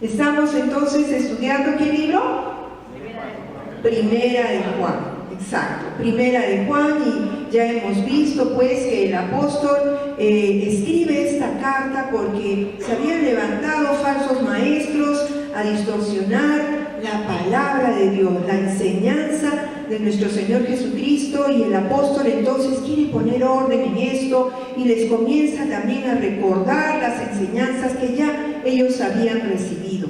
Estamos entonces estudiando ¿qué libro? Primera de Juan, exacto, Primera de Juan, y ya hemos visto pues que el apóstol escribe esta carta porque se habían levantado falsos maestros a distorsionar la palabra de Dios, la enseñanza de nuestro Señor Jesucristo, y el apóstol entonces quiere poner orden en esto y les comienza también a recordar las enseñanzas que ya ellos habían recibido.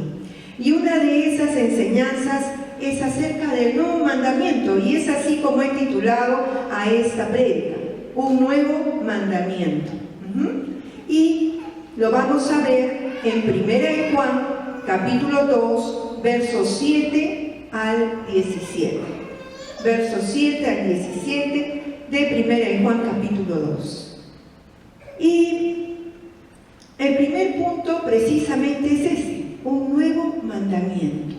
Y una de esas enseñanzas es acerca del nuevo mandamiento, y es así como he titulado a esta prédica, un nuevo mandamiento. Y lo vamos a ver en 1 de Juan, capítulo 2, versos 7 al 17. Versos 7 al 17 de 1 de Juan, capítulo 2. Y el primer punto precisamente es este, un nuevo mandamiento.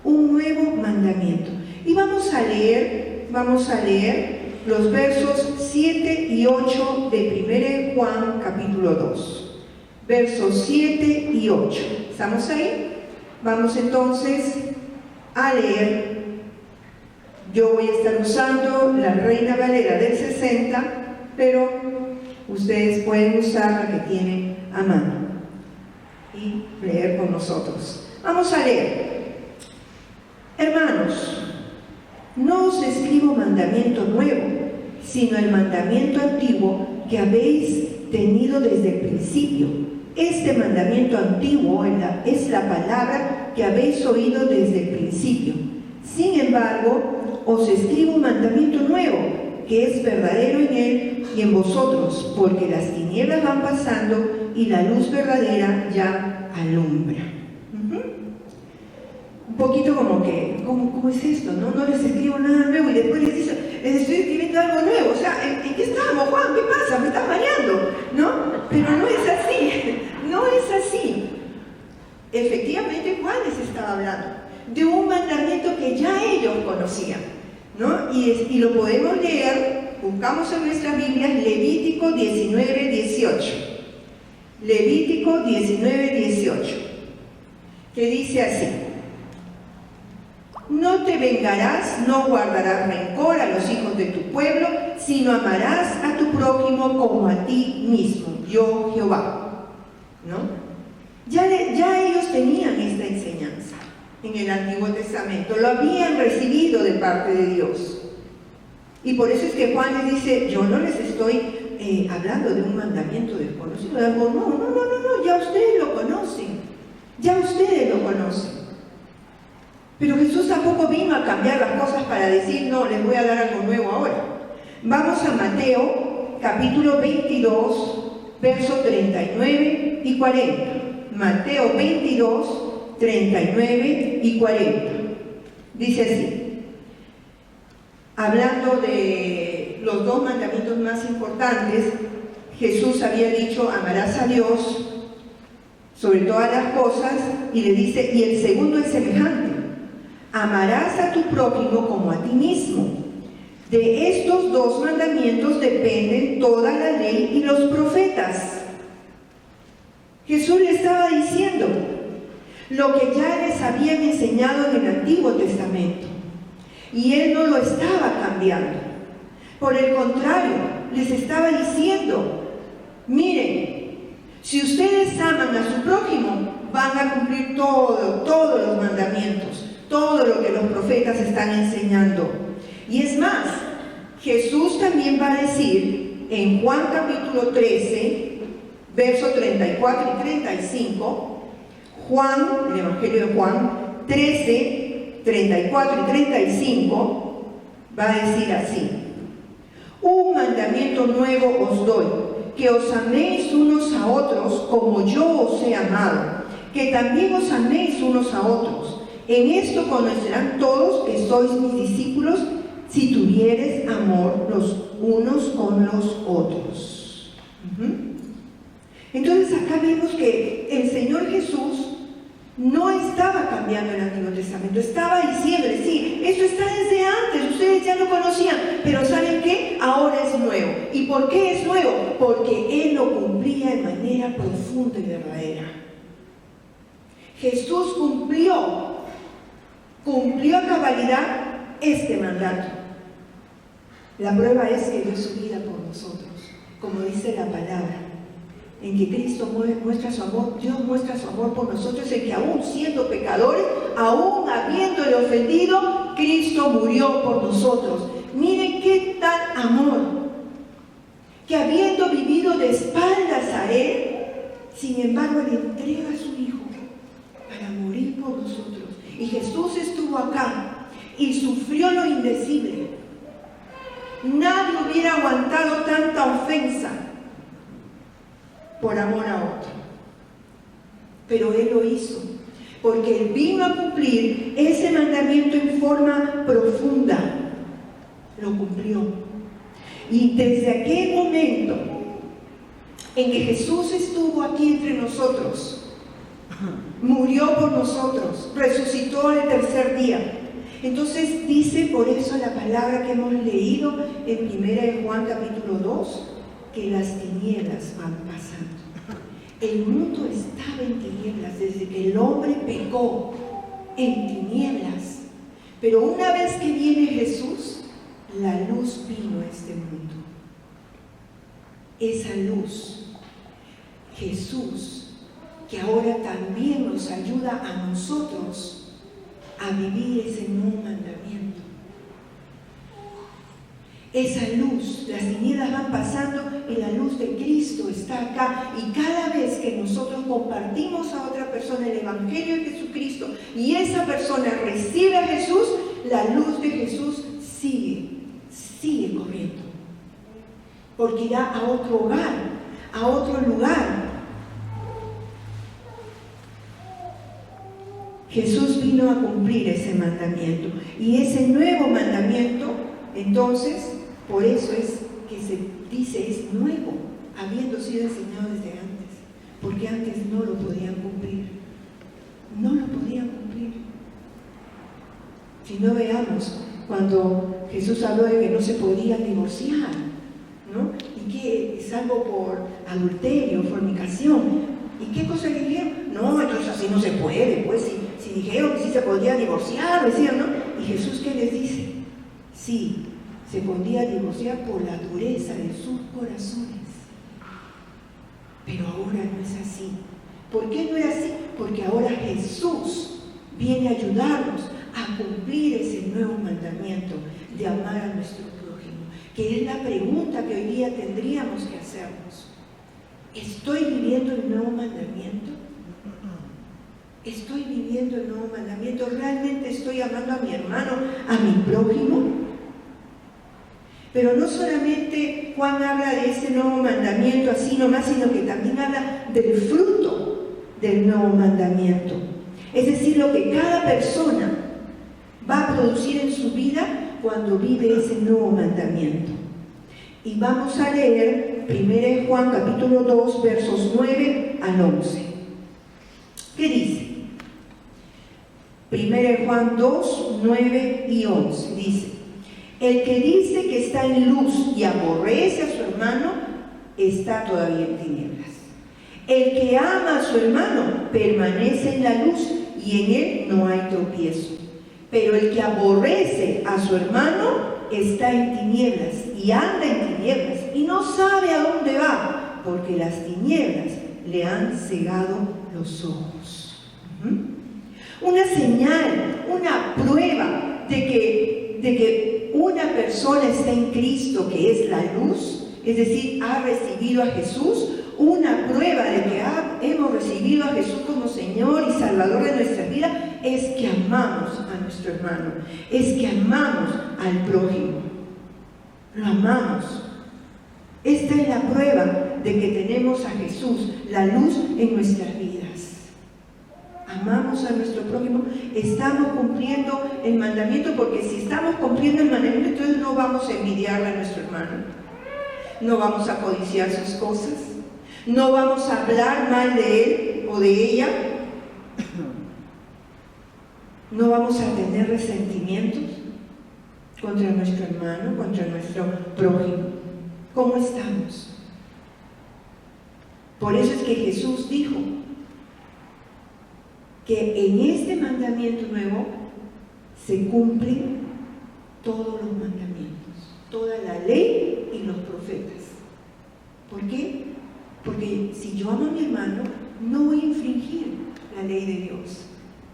Un nuevo mandamiento. Y vamos a leer los versos 7 y 8 de 1 de Juan capítulo 2. Versos 7 y 8. ¿Estamos ahí? Vamos entonces a leer. Yo voy a estar usando la Reina Valera del 60, pero ustedes pueden usar la que tienen a mano y leer con nosotros. Vamos a leer. Hermanos, no os escribo mandamiento nuevo, sino el mandamiento antiguo que habéis tenido desde el principio. Este mandamiento antiguo es la palabra que habéis oído desde el principio. Sin embargo, os escribo un mandamiento nuevo, que es verdadero en él y en vosotros, porque las tinieblas van pasando y la luz verdadera ya alumbra. Un poquito como que, ¿cómo es esto? No les escribo nada nuevo y después les estoy escribiendo algo nuevo. O sea, ¿en qué estamos, Juan? ¿Qué pasa? ¿Me estás mareando? ¿No? Pero no es así, no es así. Efectivamente, Juan les estaba hablando de un mandamiento que ya ellos conocían, ¿no? Y lo podemos leer, buscamos en nuestras Biblias, Levítico 19:18. Levítico 19:18, que dice así: no te vengarás, no guardarás rencor a los hijos de tu pueblo, sino amarás a tu prójimo como a ti mismo, yo Jehová. ¿No? Ya ellos tenían esta enseñanza en el Antiguo Testamento, lo habían recibido de parte de Dios. Y por eso es que Juan les dice, yo no les estoy hablando de un mandamiento desconocido, no, ya ustedes lo conocen. Pero Jesús tampoco vino a cambiar las cosas para decir, no, les voy a dar algo nuevo ahora. Vamos a Mateo, capítulo 22, versos 39 y 40. Mateo 22, 39 y 40. Dice así, hablando de los dos mandamientos más importantes, Jesús había dicho, amarás a Dios sobre todas las cosas, y le dice, y el segundo es semejante, amarás a tu prójimo como a ti mismo. De estos dos mandamientos dependen toda la ley y los profetas. Jesús le estaba diciendo lo que ya les habían enseñado en el Antiguo Testamento, y él no lo estaba cambiando. Por el contrario, les estaba diciendo, miren, si ustedes aman a su prójimo, van a cumplir todos los mandamientos, todo lo que los profetas están enseñando. Y es más, Jesús también va a decir en Juan capítulo 13, versos 34 y 35, Juan, el Evangelio de Juan 13, 34 y 35, va a decir así: un mandamiento nuevo os doy, que os améis unos a otros como yo os he amado, que también os améis unos a otros. En esto conocerán todos que sois mis discípulos, si tuviereis amor los unos con los otros. Entonces acá vemos que el Señor Jesús no estaba cambiando el Antiguo Testamento, estaba diciéndole, sí, eso está desde antes, ustedes ya lo conocían, pero ¿saben qué? Ahora es nuevo. ¿Y por qué es nuevo? Porque Él lo cumplía de manera profunda y verdadera. Jesús cumplió a cabalidad este mandato. La prueba es que dio su vida por nosotros, como dice la palabra, en que Cristo muestra su amor, Dios muestra su amor por nosotros, en que aún siendo pecadores, aún habiéndole ofendido, Cristo murió por nosotros. Miren qué tal amor, que habiendo vivido de espaldas a Él, sin embargo le entrega a su Hijo para morir por nosotros. Y Jesús estuvo acá y sufrió lo indecible. Nadie hubiera aguantado tanta ofensa por amor a otro, pero Él lo hizo, porque Él vino a cumplir ese mandamiento en forma profunda. Lo cumplió. Y desde aquel momento en que Jesús estuvo aquí entre nosotros, murió por nosotros, resucitó al tercer día. Entonces dice por eso la palabra que hemos leído en 1 Juan capítulo 2, que las tinieblas van pasando. El mundo estaba en tinieblas desde que el hombre pecó, en tinieblas. Pero una vez que viene Jesús, la luz vino a este mundo. Esa luz, Jesús, que ahora también nos ayuda a nosotros a vivir ese nuevo mandamiento. Esa luz, las tinieblas van pasando y la luz de Cristo está acá. Y cada vez que nosotros compartimos a otra persona el Evangelio de Jesucristo y esa persona recibe a Jesús, la luz de Jesús sigue corriendo. Porque irá a otro hogar, a otro lugar. Jesús vino a cumplir ese mandamiento. Y ese nuevo mandamiento, entonces, por eso es que se dice es nuevo, habiendo sido enseñado desde antes, porque antes no lo podían cumplir. No lo podían cumplir. Si no, veamos cuando Jesús habló de que no se podían divorciar, ¿no? Y que salvo por adulterio, fornicación. ¿Y qué cosa le dijeron? No, entonces así no se puede, pues si dijeron que sí se podía divorciar, decían, ¿no? Y Jesús, ¿qué les dice? Sí, se podía divorciar por la dureza de sus corazones. Pero ahora no es así. ¿Por qué no era así? Porque ahora Jesús viene a ayudarnos a cumplir ese nuevo mandamiento de amar a nuestro prójimo, que es la pregunta que hoy día tendríamos que hacernos. ¿Estoy viviendo el nuevo mandamiento? ¿Estoy viviendo el nuevo mandamiento? ¿Realmente estoy amando a mi hermano, a mi prójimo? Pero no solamente Juan habla de ese nuevo mandamiento así nomás, sino que también habla del fruto del nuevo mandamiento. Es decir, lo que cada persona va a producir en su vida cuando vive ese nuevo mandamiento. Y vamos a leer 1 Juan capítulo 2, versos 9 al 11. ¿Qué dice? 1 Juan 2, 9 y 11. Dice: el que dice que está en luz y aborrece a su hermano, está todavía en tinieblas. El que ama a su hermano permanece en la luz y en él no hay tropiezo. Pero el que aborrece a su hermano está en tinieblas y anda en tinieblas y no sabe a dónde va, porque las tinieblas le han cegado los ojos. Una señal, una prueba de que una persona está en Cristo, que es la luz, es decir, ha recibido a Jesús. Una prueba de que hemos recibido a Jesús como Señor y Salvador de nuestra vida es que amamos a nuestro hermano, es que amamos al prójimo, lo amamos. Esta es la prueba de que tenemos a Jesús, la luz en nuestras vidas. Amamos a nuestro prójimo, estamos cumpliendo el mandamiento, porque si estamos cumpliendo el mandamiento, entonces no vamos a envidiarle a nuestro hermano, no vamos a codiciar sus cosas, no vamos a hablar mal de él o de ella, no vamos a tener resentimientos contra nuestro hermano, contra nuestro prójimo. ¿Cómo estamos? Por eso es que Jesús dijo: que en este mandamiento nuevo se cumplen todos los mandamientos, toda la ley y los profetas. ¿Por qué? Porque si yo amo a mi hermano, no voy a infringir la ley de Dios,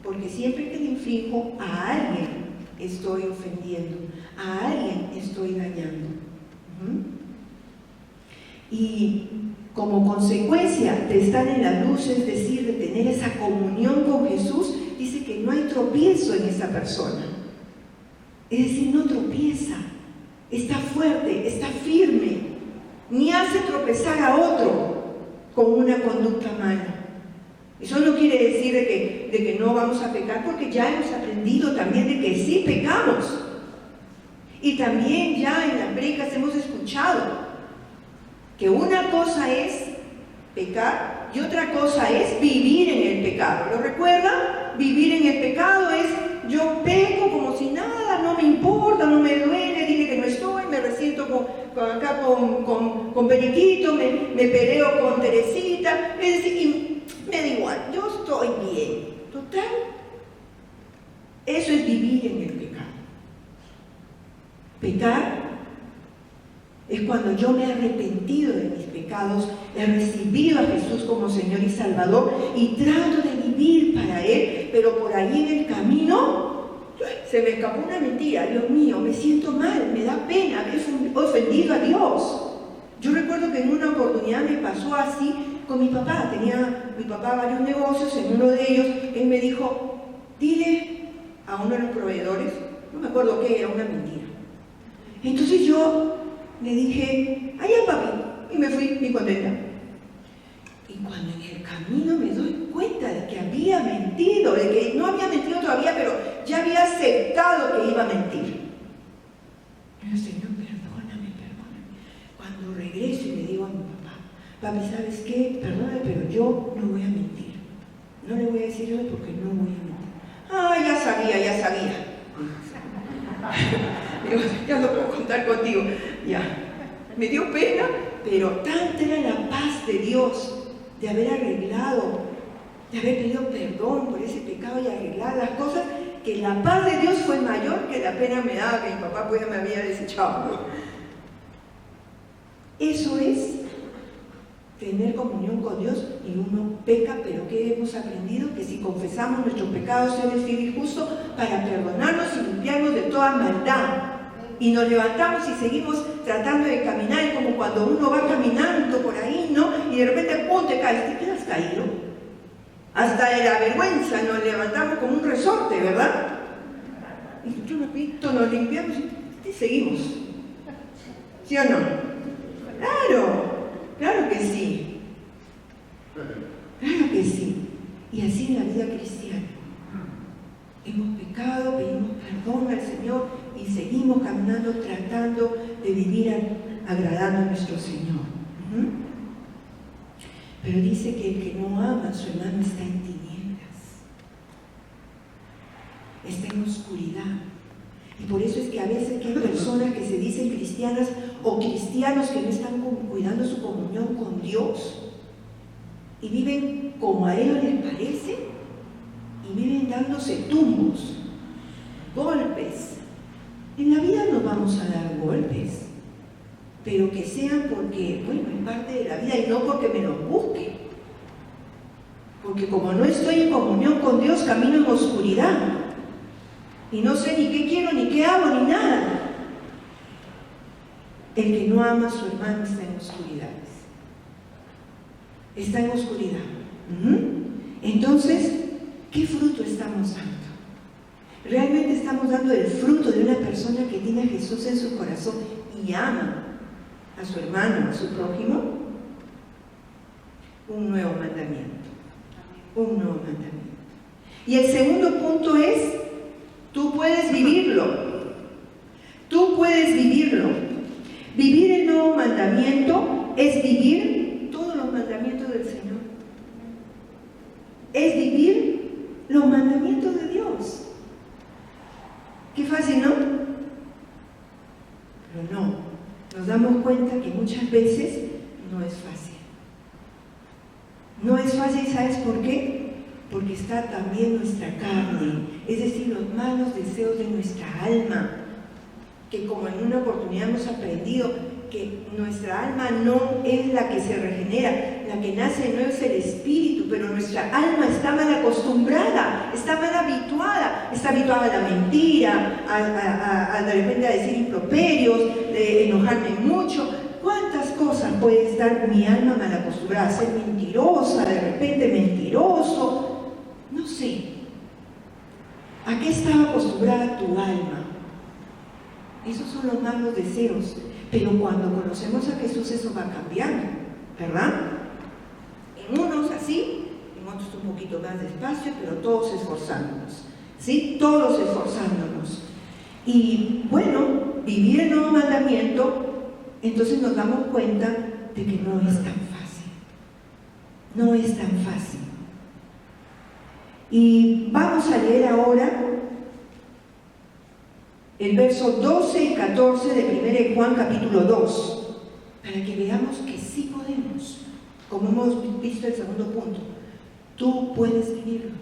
porque siempre que le infringo a alguien estoy ofendiendo, a alguien estoy dañando. Y como consecuencia de estar en la luz, es decir, de tener esa comunión con Jesús, dice que no hay tropiezo en esa persona. Es decir, no tropieza, está fuerte, está firme, ni hace tropezar a otro con una conducta mala. Eso no quiere decir de que no vamos a pecar, porque ya hemos aprendido también de que sí pecamos. Y también ya en las predicas hemos escuchado que una cosa es pecar y otra cosa es vivir en el pecado. ¿Lo recuerdan? Vivir en el pecado es: yo peco como si nada, no me importa, no me duele, dile que no estoy, me resiento con Periquito, me peleo con Teresita, es decir, y me da igual, yo estoy bien. Total, eso es vivir en el pecado. Pecar es cuando yo me he arrepentido de mis pecados, he recibido a Jesús como Señor y Salvador y trato de vivir para Él, pero por ahí en el camino se me escapó una mentira. Dios mío, me siento mal, me da pena, he ofendido a Dios. Yo recuerdo que en una oportunidad me pasó así con mi papá. Tenía mi papá varios negocios, en uno de ellos él me dijo: dile a uno de los proveedores, no me acuerdo qué, era una mentira. Entonces yo le dije: allá papi, y me fui muy contenta. Y cuando en el camino me doy cuenta de que había mentido, de que no había mentido todavía, pero ya había aceptado que iba a mentir. Pero Señor, perdóname. Cuando regreso y le digo a mi papá: papi, ¿sabes qué? Perdóname, pero yo no voy a mentir. No le voy a decir eso porque no voy a mentir. Ah, ya sabía. Digo, ya lo puedo contar contigo. Ya. Me dio pena, pero tanta era la paz de Dios, de haber arreglado, de haber pedido perdón por ese pecado y arreglar las cosas, que la paz de Dios fue mayor que la pena me daba que mi papá pues me había desechado. Eso es tener comunión con Dios, y uno peca, pero ¿qué hemos aprendido? Que si confesamos nuestros pecados, Él es fiel y justo para perdonarnos y limpiarnos de toda maldad. Y nos levantamos y seguimos tratando de caminar, como cuando uno va caminando por ahí, ¿no? Y de repente, ¡pum!, te caes. ¿Te quedas caído? Hasta de la vergüenza nos levantamos como un resorte, ¿verdad? Y yo repito, nos limpiamos y seguimos. ¿Sí o no? Claro que sí. Claro que sí. Y así en la vida cristiana. Hemos pecado, pedimos perdón al Señor y seguimos caminando tratando de vivir agradando a nuestro Señor. Pero dice que el que no ama a su hermano está en tinieblas, está en oscuridad. Y por eso es que a veces hay personas que se dicen cristianas o cristianos que no están cuidando su comunión con Dios y viven como a ellos les parece y viven dándose tumbos, golpes. En la vida no vamos a dar golpes, pero que sean porque, bueno, es parte de la vida y no porque me los busque. Porque como no estoy en comunión con Dios, camino en oscuridad y no sé ni qué quiero, ni qué hago, ni nada. El que no ama a su hermano está en oscuridades. Está en oscuridad. Entonces, ¿qué fruto estamos dando? ¿Realmente estamos dando el fruto de una persona que tiene a Jesús en su corazón y ama a su hermano, a su prójimo? Un nuevo mandamiento. Un nuevo mandamiento. Y el segundo punto es: tú puedes vivirlo. Tú puedes vivirlo. Vivir el nuevo mandamiento es vivir todos los mandamientos del Señor. Es vivir los mandamientos de Dios. Qué fácil, ¿no? Pero no. Nos damos cuenta que muchas veces no es fácil. No es fácil, ¿sabes por qué? Porque porque está también nuestra carne, es decir, los malos deseos de nuestra alma, que como en una oportunidad hemos aprendido que nuestra alma no es la que se regenera, la que nace de nuevo es el espíritu, pero nuestra alma está mal acostumbrada, está mal habituada, está habituada a la mentira, a de repente a decir improperios, de enojarme mucho. ¿Cuántas cosas puede estar mi alma mal acostumbrada? A ser mentirosa, de repente mentiroso, no sé. ¿A qué estaba acostumbrada tu alma? Esos son los malos deseos. Pero cuando conocemos a Jesús eso va cambiando, ¿verdad? En unos así, en otros un poquito más despacio, pero todos esforzándonos, ¿sí? Todos esforzándonos. Y bueno, vivir el nuevo mandamiento, entonces nos damos cuenta de que no es tan fácil. No es tan fácil. Y vamos a leer ahora el verso 12 y 14 de 1 Juan capítulo 2, para que veamos que sí podemos, como hemos visto el segundo punto. Tú puedes vivirlo,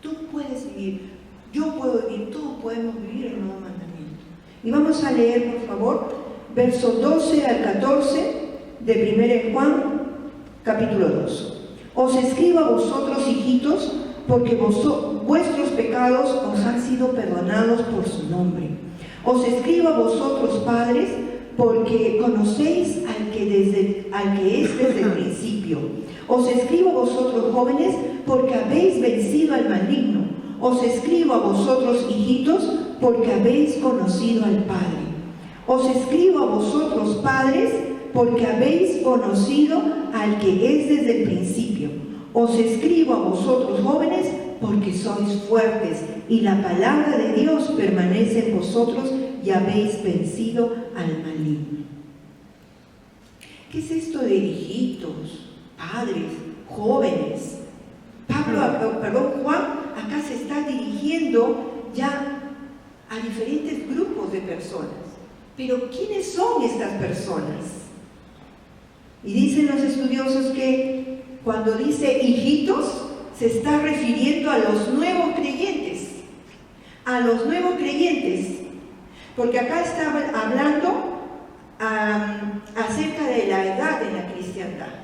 tú puedes vivir, yo puedo vivir, todos podemos vivir el nuevo mandamiento. Y vamos a leer, por favor, verso 12 al 14 de 1 Juan capítulo 2. Os escribo a vosotros, hijitos, porque vuestros pecados os han sido perdonados por su nombre. Os escribo a vosotros, padres, porque conocéis al que es desde el principio. Os escribo a vosotros, jóvenes, porque habéis vencido al maligno. Os escribo a vosotros, hijitos, porque habéis conocido al Padre. Os escribo a vosotros, padres, porque habéis conocido al que es desde el principio. Os escribo a vosotros, jóvenes, porque sois fuertes y la palabra de Dios permanece en vosotros y habéis vencido al maligno. ¿Qué es esto de hijitos, padres, jóvenes? Juan acá se está dirigiendo ya a diferentes grupos de personas. Pero ¿quiénes son estas personas? Y dicen los estudiosos que cuando dice hijitos, se está refiriendo a los nuevos creyentes, porque acá está hablando acerca de la edad de la cristiandad.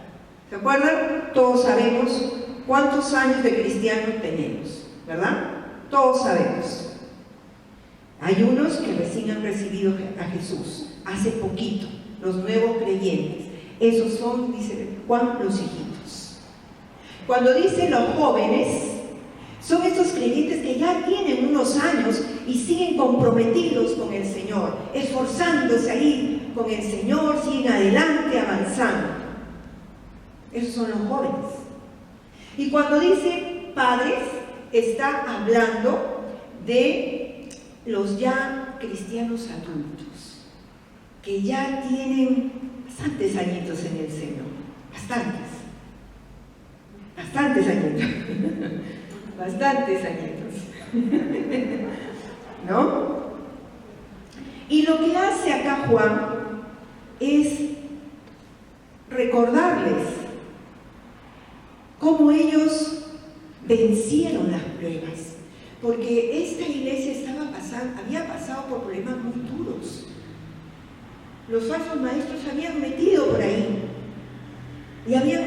¿Se acuerdan? Todos sabemos cuántos años de cristianos tenemos, ¿verdad? Todos sabemos. Hay unos que recién han recibido a Jesús, hace poquito, los nuevos creyentes. Esos son, dice Juan, los hijitos. Cuando dice los jóvenes, son estos creyentes que ya tienen unos años y siguen comprometidos con el Señor, esforzándose ahí con el Señor, siguen adelante, avanzando. Esos son los jóvenes. Y cuando dice padres, está hablando de los ya cristianos adultos, que ya tienen bastantes añitos en el Señor, bastantes añitos, bastantes añitos, ¿no? Y lo que hace acá Juan es recordarles cómo ellos vencieron las pruebas, porque esta iglesia había pasado por problemas muy duros. Los falsos maestros se habían metido por ahí y habían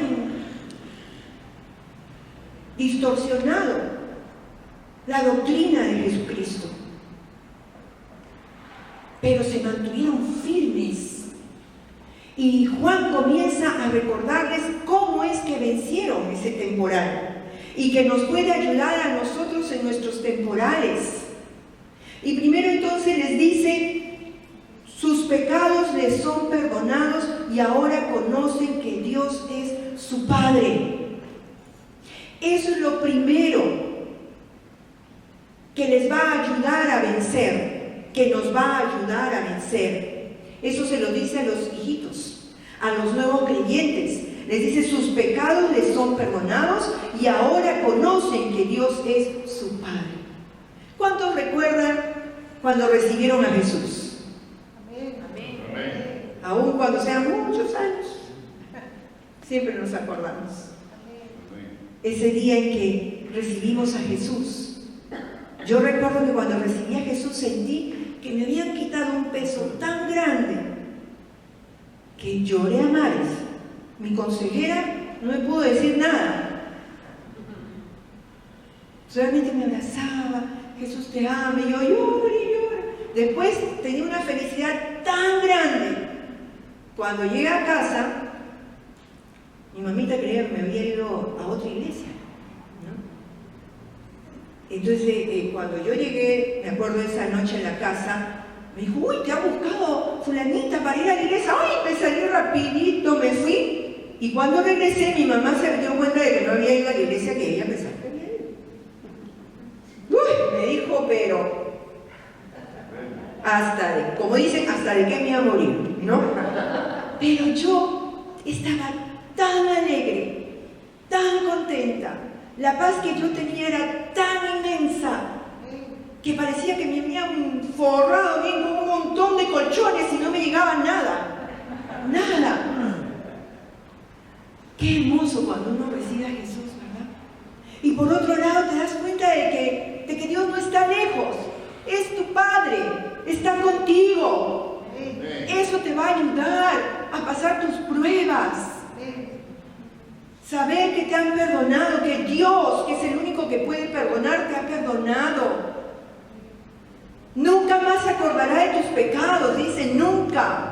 distorsionado la doctrina de Jesucristo, pero se mantuvieron firmes. Y Juan comienza a recordarles cómo es que vencieron ese temporal y que nos puede ayudar a nosotros en nuestros temporales. Y primero entonces les dice, sus pecados les son perdonados y ahora conocen que Dios es su Padre. Eso es lo primero que les va a ayudar a vencer, que nos va a ayudar a vencer. Eso se lo dice a los hijitos, a los nuevos creyentes. Les dice, sus pecados les son perdonados y ahora conocen que Dios es su Padre. ¿Cuántos recuerdan cuando recibieron a Jesús? Amén. Amén. Aún cuando sean muchos años, siempre nos acordamos. Amén. Ese día en que recibimos a Jesús. Yo recuerdo que cuando recibí a Jesús sentí que me habían quitado un peso tan grande que lloré a mares. Mi consejera no me pudo decir nada. Solamente me abrazaba, Jesús te ama, y yo lloro y lloro. Después tenía una felicidad tan grande. Cuando llegué a casa, mi mamita creía que me había ido a otra iglesia, ¿no? Entonces, cuando yo llegué, me acuerdo de esa noche en la casa, me dijo, uy, te ha buscado fulanita para ir a la iglesia. Ay, me salí rapidito, me fui. Y cuando regresé, mi mamá se dio cuenta de que no había ido a la iglesia que ella pensaba que había ido. Uy, me dijo, pero hasta de, como dicen, hasta de qué me iba a morir, ¿no? Pero yo estaba tan alegre, tan contenta. La paz que yo tenía era tan inmensa que parecía que me habían forrado bien con un montón de colchones y no me llegaba nada. Nada. Qué hermoso cuando uno recibe a Jesús, ¿verdad? Y por otro lado te das cuenta de que Dios no está lejos. Es tu Padre, está contigo. Eso te va a ayudar a pasar tus pruebas. Saber que te han perdonado, que Dios, que es el único que puede perdonar, te ha perdonado. Nunca más se acordará de tus pecados, dice, nunca.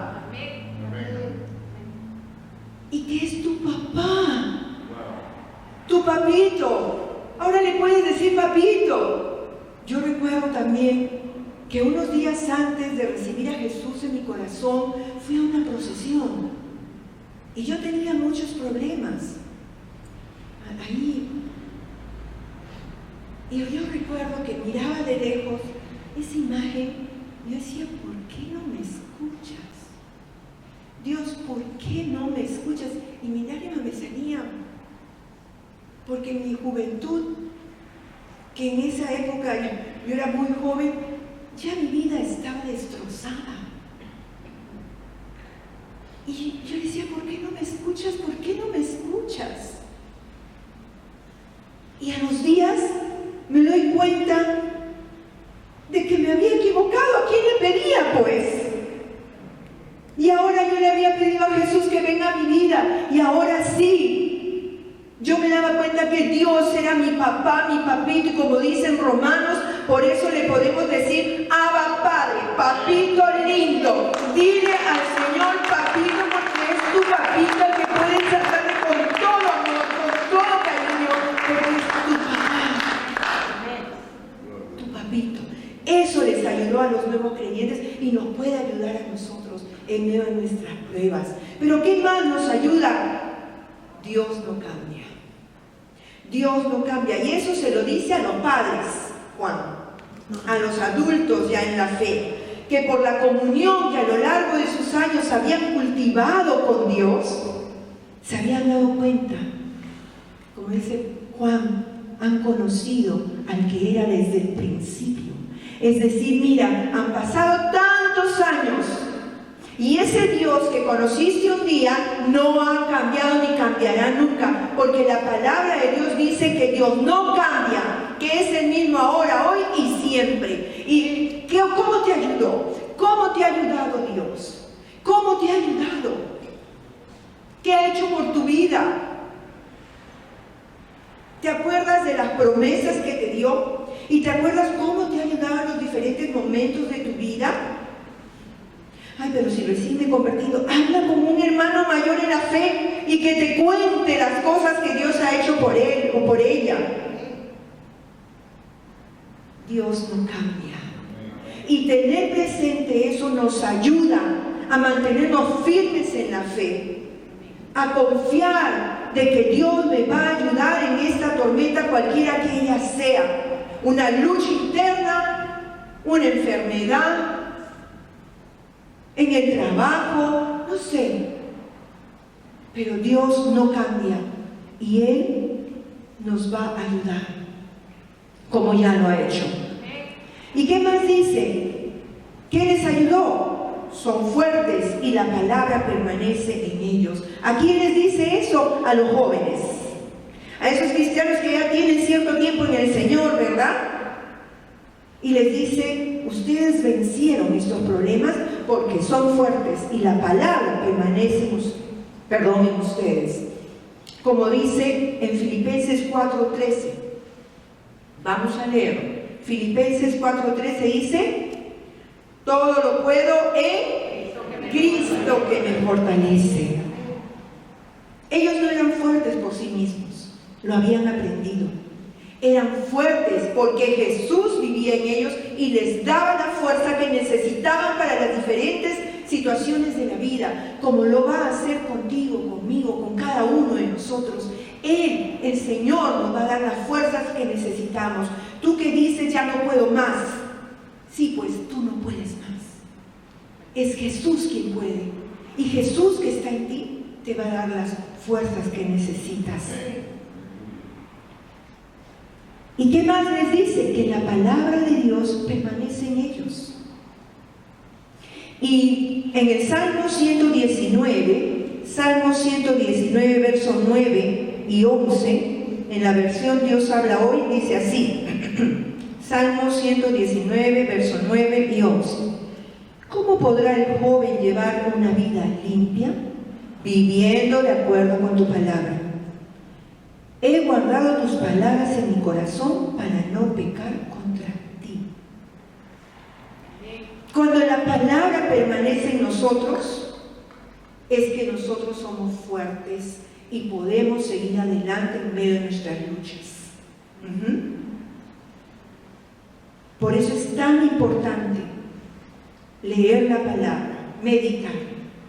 Y que es tu papá, tu papito. Ahora le puedes decir papito. Yo recuerdo también que unos días antes de recibir a Jesús en mi corazón, fui a una procesión. Y yo tenía muchos problemas. Ahí. Y yo recuerdo que miraba de lejos esa imagen y yo decía, ¿por qué no me escuchas? Dios, ¿por qué no me escuchas? Y mi lágrima me salía. Porque en mi juventud, que en esa época yo era muy joven, ya mi vida estaba destrozada. Y yo decía, ¿por qué no me escuchas? ¿Por qué no me escuchas? Y a los días me doy cuenta de que me había equivocado. ¿A quién le pedía, pues? Y ahora yo le había pedido a Jesús que venga a mi vida. Y ahora sí, yo me daba cuenta que Dios era mi papá, mi papito. Y como dicen Romanos, por eso le podemos decir, Abba Padre, papito lindo. Dile al Señor papito, porque es tu papito el que puede tratarle con todo amor, con todo cariño, porque es tu papá, tu papito. Eso les ayudó a los nuevos creyentes y nos puede ayudar a nosotros en medio de nuestras pruebas. Pero ¿qué más nos ayuda? Dios no cambia. Dios no cambia. Y eso se lo dice a los padres, Juan, a los adultos ya en la fe, que por la comunión que a lo largo de sus años habían cultivado con Dios, se habían dado cuenta, como dice Juan, han conocido al que era desde el principio. Es decir, mira, han pasado tantos años y ese Dios que conociste un día no ha cambiado ni cambiará nunca, porque la palabra de Dios dice que Dios no cambia, que es el mismo ahora, hoy y siempre. ¿Y cómo te ayudó? ¿Cómo te ha ayudado Dios? ¿Cómo te ha ayudado? ¿Qué ha hecho por tu vida? ¿Te acuerdas de las promesas que te dio? ¿Y te acuerdas cómo te ha ayudado en los diferentes momentos de tu vida? Ay, pero si recién me he convertido, habla con un hermano mayor en la fe y que te cuente las cosas que Dios ha hecho por él o por ella. Dios no cambia. Y tener presente eso nos ayuda a mantenernos firmes en la fe, a confiar de que Dios me va a ayudar en esta tormenta cualquiera que ella sea. Una lucha interna, una enfermedad, en el trabajo, no sé. Pero Dios no cambia y Él nos va a ayudar, como ya lo ha hecho. ¿Y qué más dice? ¿Qué les ayudó? Son fuertes y la palabra permanece en ellos. ¿A quién les dice eso? A los jóvenes. a esos cristianos que ya tienen cierto tiempo en el Señor, ¿verdad? Y les dice, ustedes vencieron estos problemas porque son fuertes y la palabra permanece en ustedes. Como dice en Filipenses 4:13. Vamos a leer. Filipenses 4:13 dice, todo lo puedo en Cristo que me fortalece. Ellos no eran fuertes por sí mismos, lo habían aprendido. Eran fuertes porque Jesús vivía en ellos y les daba la fuerza que necesitaban para las diferentes situaciones de la vida, como lo va a hacer contigo, conmigo, con cada uno de nosotros. Él, el Señor, nos va a dar las fuerzas que necesitamos. Tú que dices, ya no puedo más. Sí, pues tú no puedes más. Es Jesús quien puede. Y Jesús que está en ti, te va a dar las fuerzas que necesitas. ¿Y qué más les dice? Que la palabra de Dios permanece en ellos. Y en el Salmo 119, versos 9 y 11, en la versión Dios habla hoy, dice así, Salmo 119, versos 9 y 11. ¿Cómo podrá el joven llevar una vida limpia? Viviendo de acuerdo con tu palabra. He guardado tus palabras en mi corazón para no pecar contra ti. Cuando la palabra permanece en nosotros, es que nosotros somos fuertes y podemos seguir adelante en medio de nuestras luchas. Por eso es tan importante leer la palabra, meditar,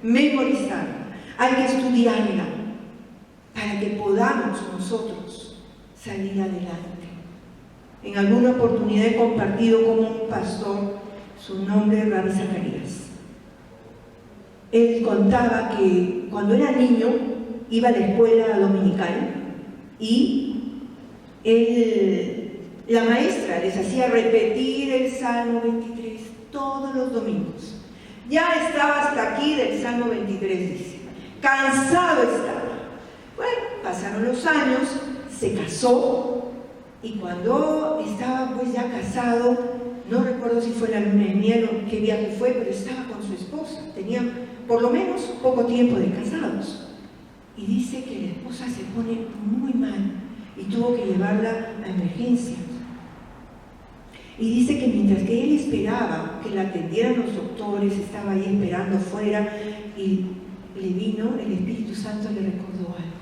memorizarla. Hay que estudiarla para que podamos nosotros salir adelante. En alguna oportunidad he compartido con un pastor, su nombre es Rabbi Zacarías. Él contaba que cuando era niño iba a la escuela dominical y la maestra les hacía repetir el Salmo 23 todos los domingos. Ya estaba hasta aquí del Salmo 23, dice. Cansado estaba. Bueno, pasaron los años, se casó y cuando estaba pues ya casado, no recuerdo si fue la luna de miel o qué viaje fue, pero estaba con su esposa. Tenían por lo menos poco tiempo de casados. Y dice que la esposa se pone muy mal y tuvo que llevarla a emergencias. Y dice que mientras que él esperaba que la atendieran los doctores, estaba ahí esperando afuera y le vino el Espíritu Santo, le recordó algo.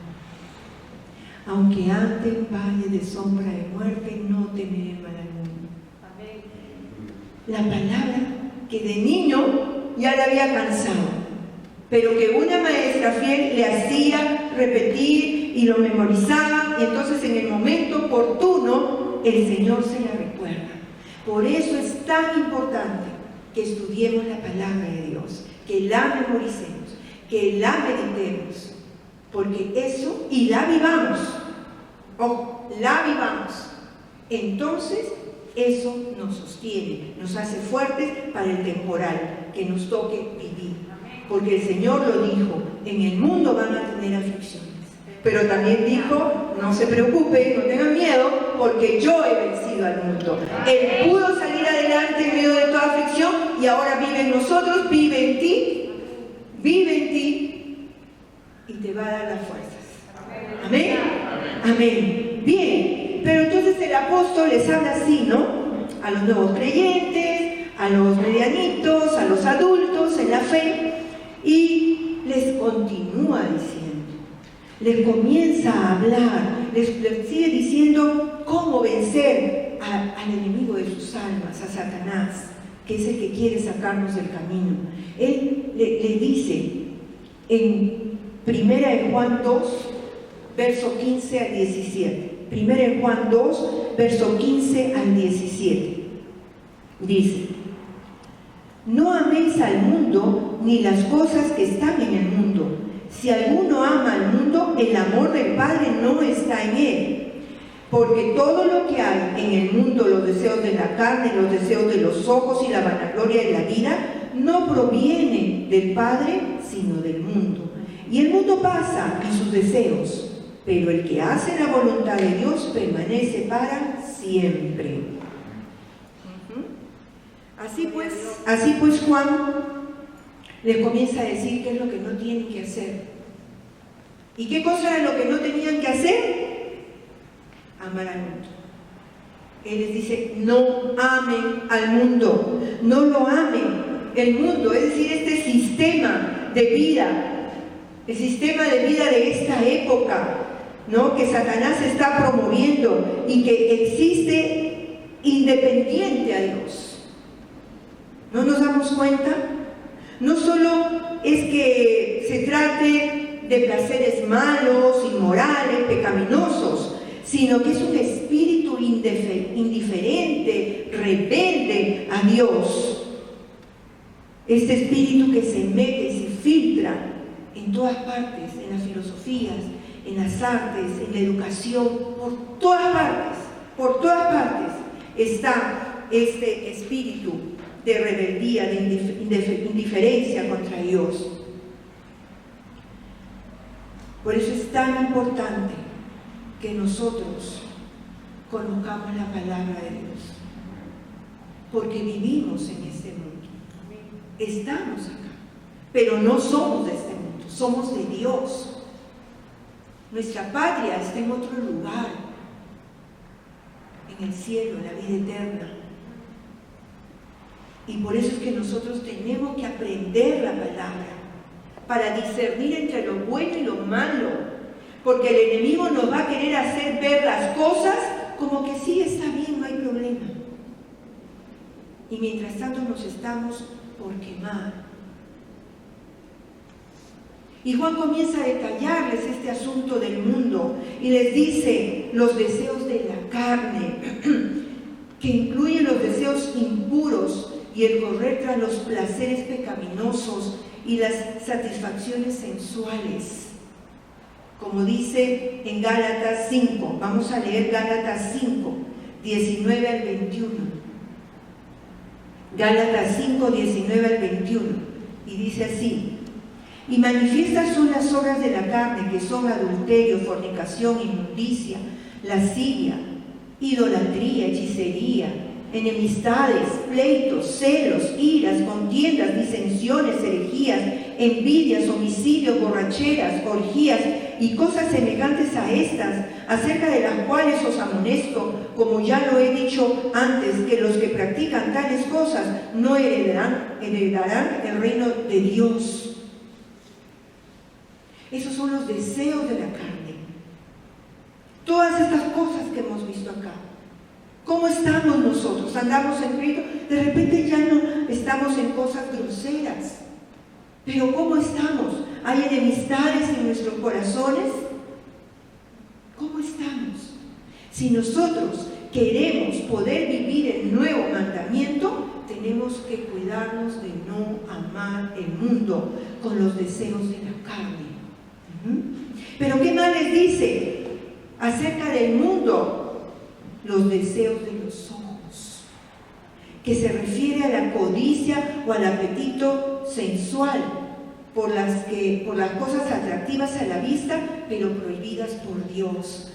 Aunque ande un valle de sombra de muerte, no temeré mal alguno. La palabra que de niño ya le había cansado, pero que una maestra fiel le hacía repetir y lo memorizaba, y entonces en el momento oportuno el Señor se la recuerda. Por eso es tan importante que estudiemos la palabra de Dios, que la memoricemos, que la meditemos, porque eso, y la vivamos, la vivamos, entonces eso nos sostiene, nos hace fuertes para el temporal que nos toque vivir, porque el Señor lo dijo, en el mundo van a tener aflicciones, pero también dijo, no se preocupe, no tengan miedo, porque yo he vencido al mundo. Él pudo salir adelante en medio de toda aflicción y ahora vive en nosotros, vive en ti y te va a dar las fuerzas. Amén. Amén. Bien, pero entonces el apóstol les habla así, ¿no? A los nuevos creyentes, a los medianitos, a los adultos en la fe, y les continúa diciendo, les comienza a hablar, les sigue diciendo cómo vencer al enemigo de sus almas, a Satanás, que es el que quiere sacarnos del camino. Él le dice en 1 Juan 2, verso 15 al 17. 1 Juan 2, verso 15 al 17. Dice, no améis al mundo ni las cosas que están en el mundo. Si alguno ama al mundo, el amor del Padre no está en él. Porque todo lo que hay en el mundo, los deseos de la carne, los deseos de los ojos y la vanagloria de la vida, no proviene del Padre, sino del mundo. Y el mundo pasa y sus deseos, pero el que hace la voluntad de Dios permanece para siempre. Así pues Juan les comienza a decir qué es lo que no tienen que hacer. ¿Y qué cosa era lo que no tenían que hacer? Amar al mundo. Él les dice, no amen al mundo, no lo amen. El mundo, es decir, este sistema de vida, el sistema de vida de esta época, ¿no?, que Satanás está promoviendo y que existe independiente a Dios. ¿No nos damos cuenta? No solo es que se trate de placeres malos, inmorales, pecaminosos, sino que es un espíritu indiferente, rebelde a Dios. Este espíritu que se mete y se filtra en todas partes, en las filosofías, en las artes, en la educación, por todas partes está este espíritu de rebeldía, de indiferencia contra Dios. Por eso es tan importante que nosotros conozcamos la palabra de Dios, porque vivimos en este mundo. Estamos acá, pero no somos de este mundo, somos de Dios. Nuestra patria está en otro lugar, en el cielo, en la vida eterna. Y por eso es que nosotros tenemos que aprender la palabra para discernir entre lo bueno y lo malo, porque el enemigo nos va a querer hacer ver las cosas como que sí, está bien, no hay problema. Y mientras tanto nos estamos por quemar. Y Juan comienza a detallarles este asunto del mundo y les dice los deseos de la carne, que incluyen los deseos impuros y el correr tras los placeres pecaminosos y las satisfacciones sensuales. Como dice en Gálatas 5, vamos a leer Gálatas 5, 19 al 21. Gálatas 5, 19 al 21, y dice así: y manifiestas son las obras de la carne, que son adulterio, fornicación, inmundicia, lascivia, idolatría, hechicería, enemistades, pleitos, celos, iras, contiendas, disensiones, herejías, envidias, homicidios, borracheras, orgías y cosas semejantes a estas, acerca de las cuales os amonesto, como ya lo he dicho antes, que los que practican tales cosas no heredarán el reino de Dios. Esos son los deseos de la carne. Todas estas cosas que hemos visto acá. ¿Cómo estamos nosotros? ¿Andamos en Cristo? De repente ya no estamos en cosas groseras. Pero ¿cómo estamos? ¿Hay enemistades en nuestros corazones? ¿Cómo estamos? Si nosotros queremos poder vivir el nuevo mandamiento, tenemos que cuidarnos de no amar el mundo con los deseos de la carne. Pero ¿qué más les dice acerca del mundo? Los deseos de los ojos, que se refiere a la codicia o al apetito sensual por las cosas atractivas a la vista, pero prohibidas por Dios.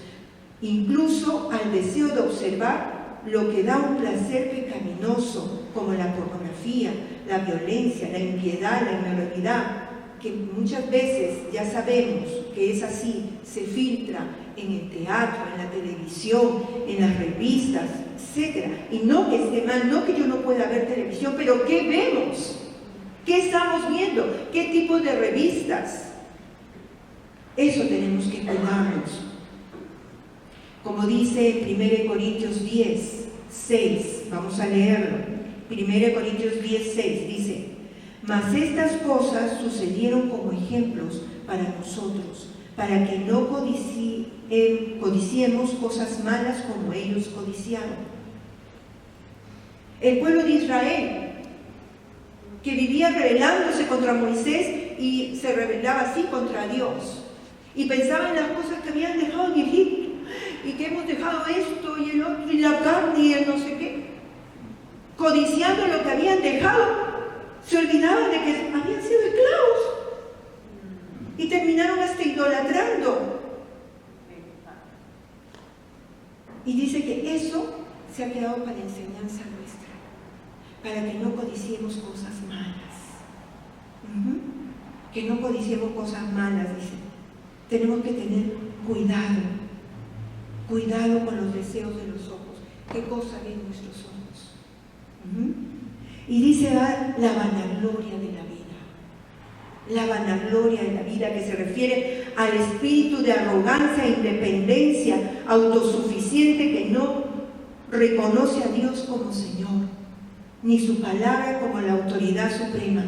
Incluso al deseo de observar lo que da un placer pecaminoso, como la pornografía, la violencia, la impiedad, la inmoralidad, que muchas veces ya sabemos que es así, se filtra en el teatro, en la televisión, en las revistas, etc. Y no que esté mal, no que yo no pueda ver televisión, pero ¿qué vemos? ¿Qué estamos viendo? ¿Qué tipo de revistas? Eso tenemos que cuidarnos. Como dice 1 Corintios 10, 6, vamos a leerlo. 1 Corintios 10, 6 dice: mas estas cosas sucedieron como ejemplos para nosotros, para que no codiciemos cosas malas como ellos codiciaron. El pueblo de Israel, que vivía rebelándose contra Moisés y se rebelaba así contra Dios, y pensaba en las cosas que habían dejado en Egipto, y que hemos dejado esto y el otro, y la carne y el no sé qué, codiciando lo que habían dejado, se olvidaban de que habían sido esclavos y terminaron hasta idolatrando Y dice que eso se ha quedado para enseñanza nuestra, para que no codiciemos cosas malas. Que no codiciemos cosas malas, dice. Tenemos que tener cuidado con los deseos de los ojos. ¿Qué cosa ven nuestros ojos? Y dice la vanagloria de la vida. La vanagloria de la vida, que se refiere al espíritu de arrogancia e independencia, autosuficiente, que no reconoce a Dios como Señor, ni su palabra como la autoridad suprema.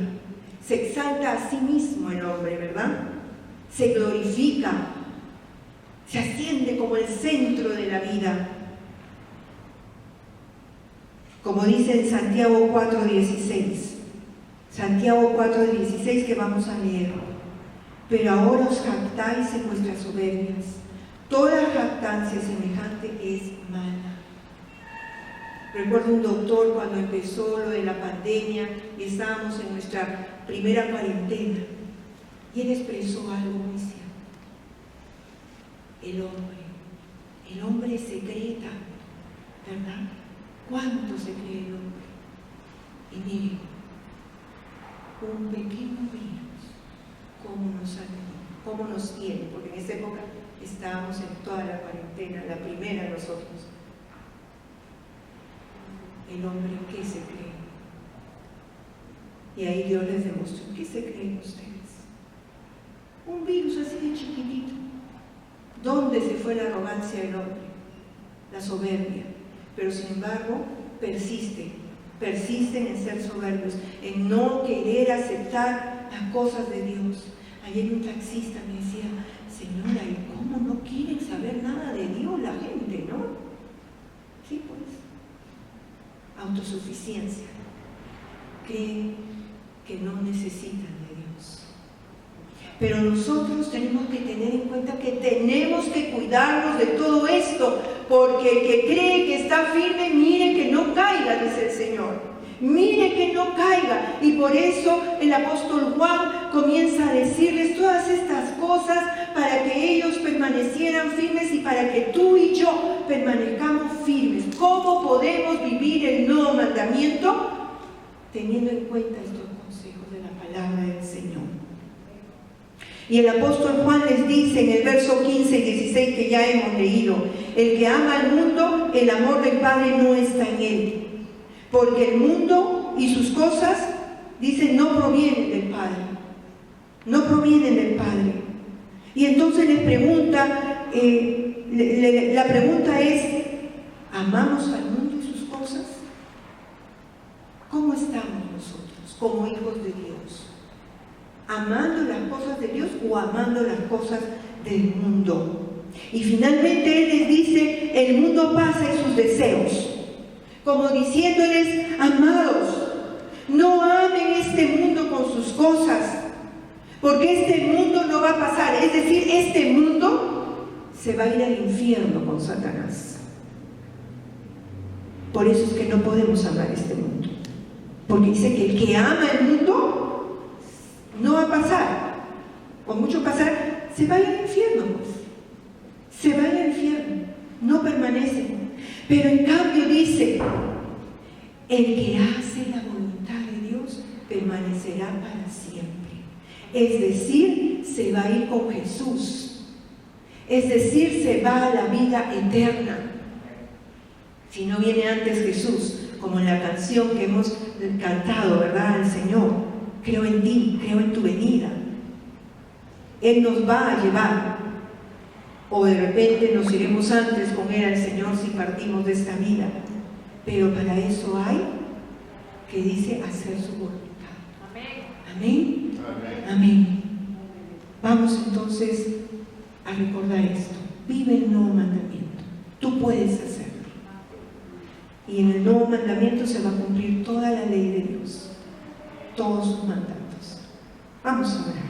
Se exalta a sí mismo el hombre, ¿verdad? Se glorifica, se asciende como el centro de la vida. Como dice en Santiago 4:16, Santiago 4:16, que vamos a leer. Pero ahora os jactáis en vuestras soberbias. Toda jactancia semejante es mala. Recuerdo un doctor cuando empezó lo de la pandemia y estábamos en nuestra primera cuarentena, y él expresó algo muy cierto. El hombre secreta, ¿verdad? ¿Cuánto se cree el hombre? Y miren, un pequeño virus, ¿cómo nos tiene? Porque en esa época estábamos en toda la cuarentena, la primera de nosotros. El hombre, ¿qué se cree? Y ahí Dios les demostró, ¿qué se creen ustedes? Un virus así de chiquitito. ¿Dónde se fue la arrogancia del hombre? La soberbia. Pero sin embargo, persisten en ser soberbios, en no querer aceptar las cosas de Dios. Ayer un taxista me decía, señora, ¿y cómo no quieren saber nada de Dios la gente, no? Sí, pues. Autosuficiencia. Creen que no necesitan de Dios. Pero nosotros tenemos que tener en cuenta que tenemos que cuidarnos de todo esto, porque el que cree que está firme, mire que no caiga, dice el Señor. Mire que no caiga. Y por eso el apóstol Juan comienza a decirles todas estas cosas para que ellos permanecieran firmes y para que tú y yo permanezcamos firmes. ¿Cómo podemos vivir el nuevo mandamiento? Teniendo en cuenta estos consejos de la palabra del Señor. Y el apóstol Juan les dice en el verso 15 y 16 que ya hemos leído: el que ama al mundo, el amor del Padre no está en él. Porque el mundo y sus cosas, dice, no provienen del Padre. No provienen del Padre. Y entonces les pregunta, la pregunta es, ¿amamos al mundo y sus cosas? ¿Cómo estamos nosotros como hijos de Dios? ¿Amando las cosas de Dios o amando las cosas del mundo? Y finalmente Él les dice, el mundo pasa y sus deseos, como diciéndoles, amados, no amen este mundo con sus cosas, porque este mundo no va a pasar. Es decir, este mundo se va a ir al infierno con Satanás. Por eso es que no podemos amar este mundo, porque dice que el que ama el mundo no va a pasar, o mucho pasar, se va a ir al infierno, pues. Se va a ir al infierno, no permanece. Pero en cambio dice, el que hace la voluntad de Dios permanecerá para siempre. Es decir, se va a ir con Jesús. Es decir, se va a la vida eterna. Si no viene antes Jesús, como en la canción que hemos cantado, ¿verdad? Al Señor, creo en ti, creo en tu venida. Él nos va a llevar. O de repente nos iremos antes con Él al Señor si partimos de esta vida. Pero para eso hay que dice hacer su voluntad. Amén. Amén. Amén. Vamos entonces a recordar esto. Vive el nuevo mandamiento. Tú puedes hacerlo. Y en el nuevo mandamiento se va a cumplir toda la ley de Dios. Todos sus mandatos. Vamos a orar.